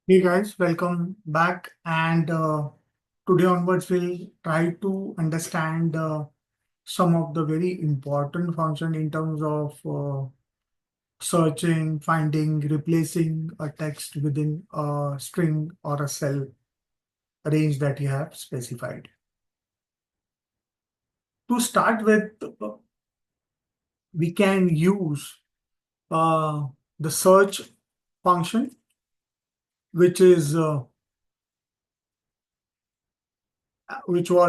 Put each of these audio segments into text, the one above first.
Hey guys, welcome back. And today onwards, we'll try to understand some of the very important function in terms of searching, finding, replacing a text within a string or a cell range that you have specified. To start with, we can use uh, the search function, which was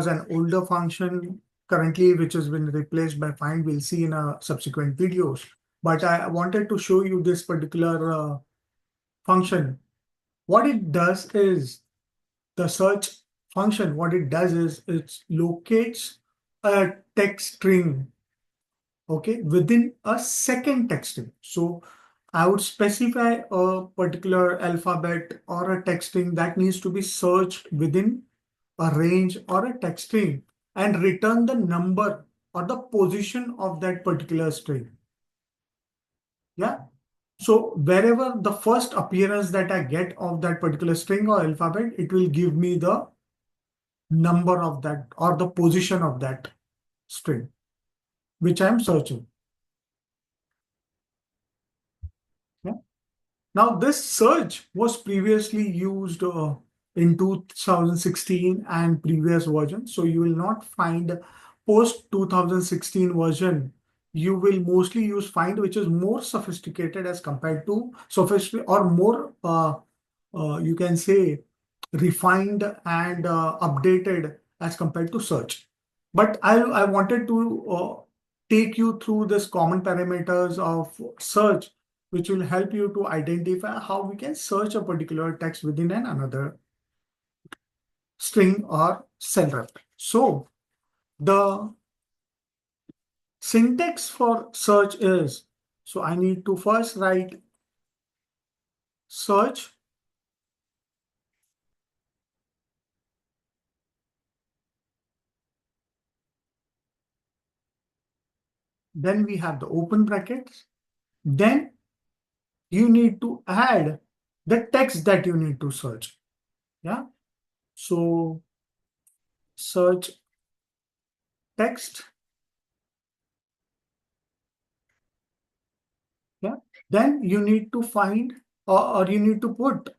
an older function currently, which has been replaced by find. We'll see in subsequent videos. But I wanted to show you this particular function. What it does is the search function, what it does is it locates a text string, okay, within a second text string. So I would specify a particular alphabet or a text string that needs to be searched within a range or a text string and return the number or the position of that particular string. Yeah. So wherever the first appearance that I get of that particular string or alphabet, it will give me the number of that or the position of that string, which I'm searching. Yeah. Now, this search was previously used in 2016 and previous versions. So you will not find post 2016 version. You will mostly use find, which is more sophisticated as compared to sophisticated or more, you can say, refined and updated as compared to search. But I wanted to take you through this common parameters of search, which will help you to identify how we can search a particular text within another string or cell reference. So the syntax for search is, so I need to first write search, then we have the open brackets, then you need to add the text that you need to search. Yeah. So search text. Yeah. Then you need to find or you need to put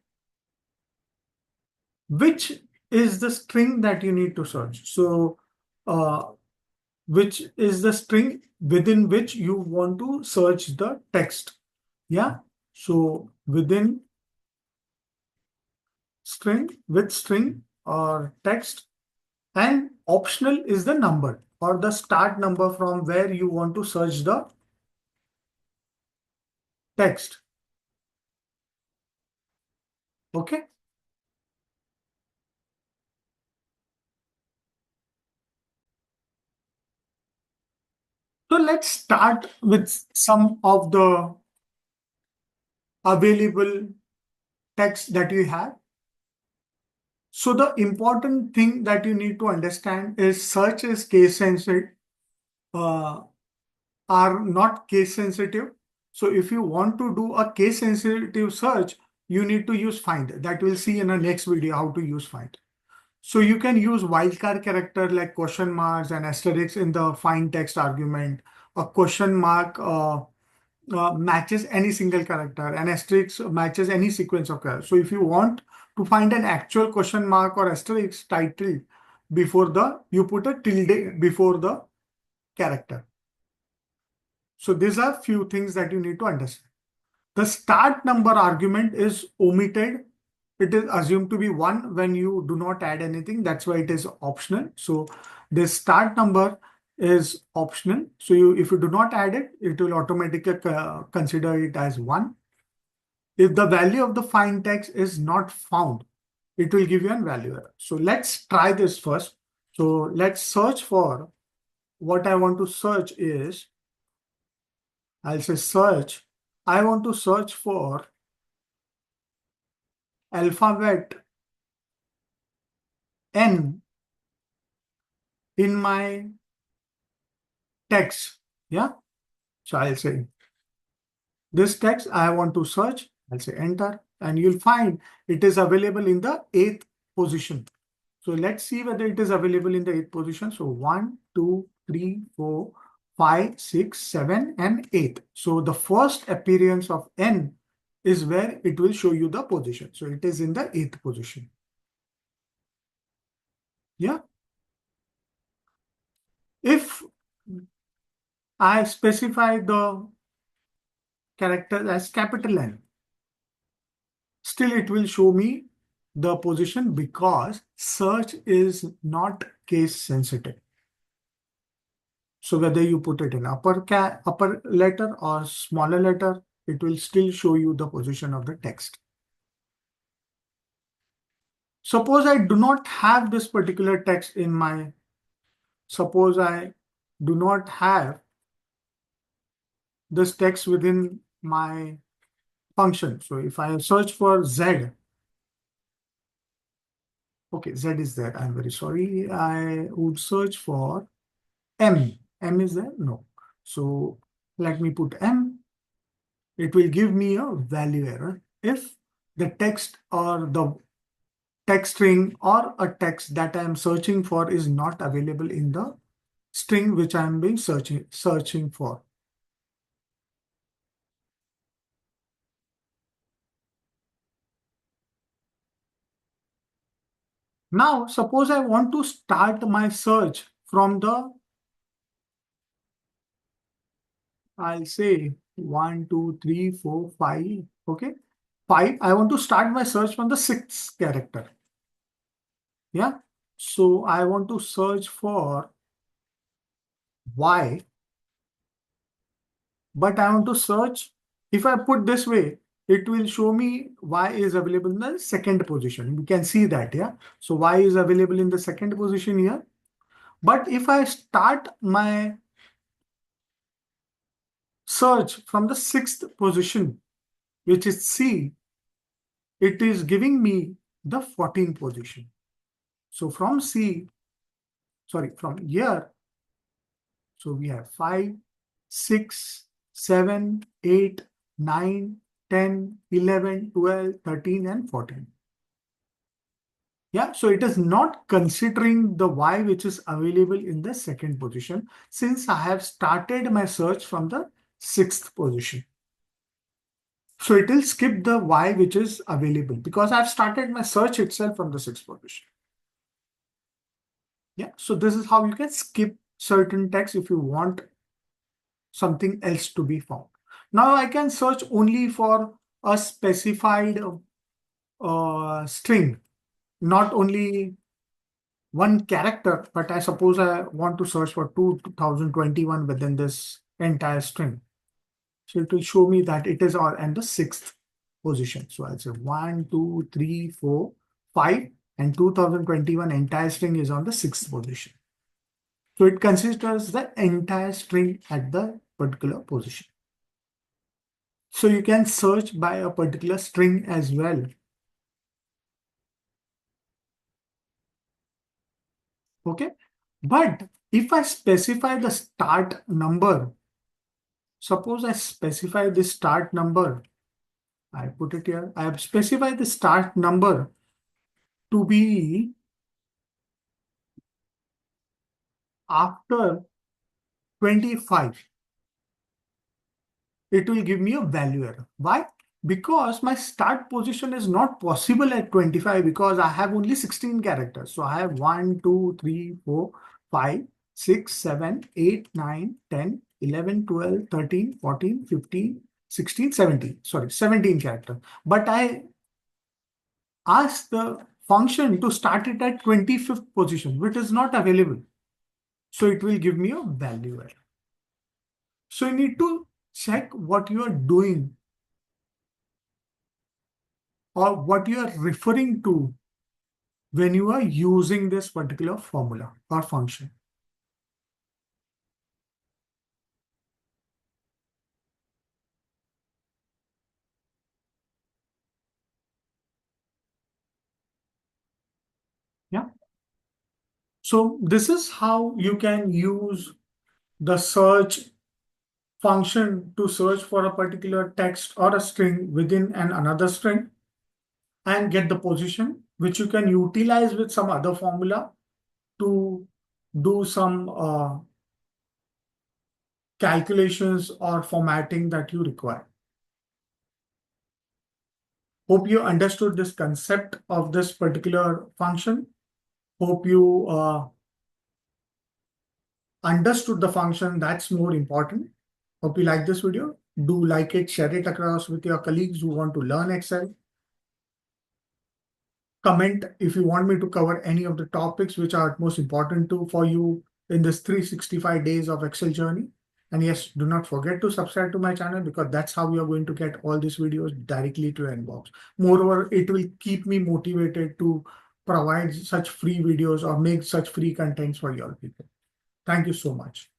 which is the string that you need to search. So which is the string within which you want to search the text. Yeah. So within string, with string or text, and optional is the number or the start number from where you want to search the text. Okay. So let's start with some of the available text that you have. So the important thing that you need to understand is search is case sensitive, uh, are not case sensitive. So if you want to do a case sensitive search, you need to use find. That we'll see in the next video how to use find. So you can use wildcard character like question marks and asterisks in the find text argument. A question mark matches any single character, and asterisk matches any sequence of characters. So if you want to find an actual question mark or asterisk title before you put a tilde before the character. So these are few things that you need to understand. The start number argument is omitted. It is assumed to be 1 when you do not add anything. That's why it is optional. So the start number is optional. So if you do not add it, it will automatically consider it as 1. If the value of the find text is not found, it will give you a value error. So let's try this first. So let's search for what I want to search is, I'll say search. I want to search for alphabet N in my text. Yeah. So I'll say this text I want to search. I'll say enter. and you'll find it is available in the 8th position. So let's see whether it is available in the 8th position. So 1, 2, 3, 4, 5, 6, 7, and 8. So the first appearance of N is where it will show you the position. So it is in the 8th position. Yeah. If I specify the character as capital N, still it will show me the position because search is not case sensitive. So whether you put it in upper letter or smaller letter, it will still show you the position of the text. Suppose I do not have this particular text in my, suppose I do not have this text within my function. So if I search for Z, okay, Z is there. I'm very sorry. I would search for M. M is there? No. So let me put M. It will give me a value error if the text or the text string or a text that I am searching for is not available in the string which I am being searching for. Now, suppose I want to start my search from the, I'll say 1, 2, 3, 4, 5. Okay. 5. I want to start my search from the 6th character. Yeah. So I want to search for Y, but I want to search, if I put this way, it will show me Y is available in the 2nd position. We can see that, yeah. So Y is available in the 2nd position here. But if I start my search from the 6th position, which is C, it is giving me the 14th position. So from C, sorry, from here, so we have 5, 6, 7, 8, 9, 10, 11, 12, 13, and 14. Yeah, so it is not considering the Y which is available in the 2nd position since I have started my search from the 6th position. So it will skip the Y which is available because I've started my search itself from the 6th position. Yeah, so this is how you can skip certain text if you want something else to be found. Now I can search only for a specified string, not only one character, but I suppose I want to search for 2021 within this entire string. So it will show me that it is all in the 6th position. So I'll say 1, 2, 3, 4, 5, and 2021 entire string is on the 6th position. So it considers the entire string at the particular position. So you can search by a particular string as well. Okay. But if I specify the start number, suppose I specify the start number, I put it here, I have specified the start number to be after 25. It will give me a value error. Why? Because my start position is not possible at 25 because I have only 16 characters. So I have 1, 2, 3, 4, 5, 6, 7, 8, 9, 10, 11, 12, 13, 14, 15, 16, 17. Sorry, 17 characters. But I asked the function to start it at 25th position, which is not available. So it will give me a value error. So you need to check what you are doing or what you are referring to when you are using this particular formula or function. Yeah. So this is how you can use the search function to search for a particular text or a string within another string. and get the position, which you can utilize with some other formula to do some calculations or formatting that you require. Hope you understood this concept of this particular function. Hope you understood the function. That's more important. Hope you like this video. Do like it, share it across with your colleagues who want to learn Excel. Comment if you want me to cover any of the topics which are most important for you in this 365 days of Excel journey. And yes, do not forget to subscribe to my channel, because that's how you are going to get all these videos directly to your inbox. Moreover, it will keep me motivated to provide such free videos or make such free contents for your people. Thank you so much.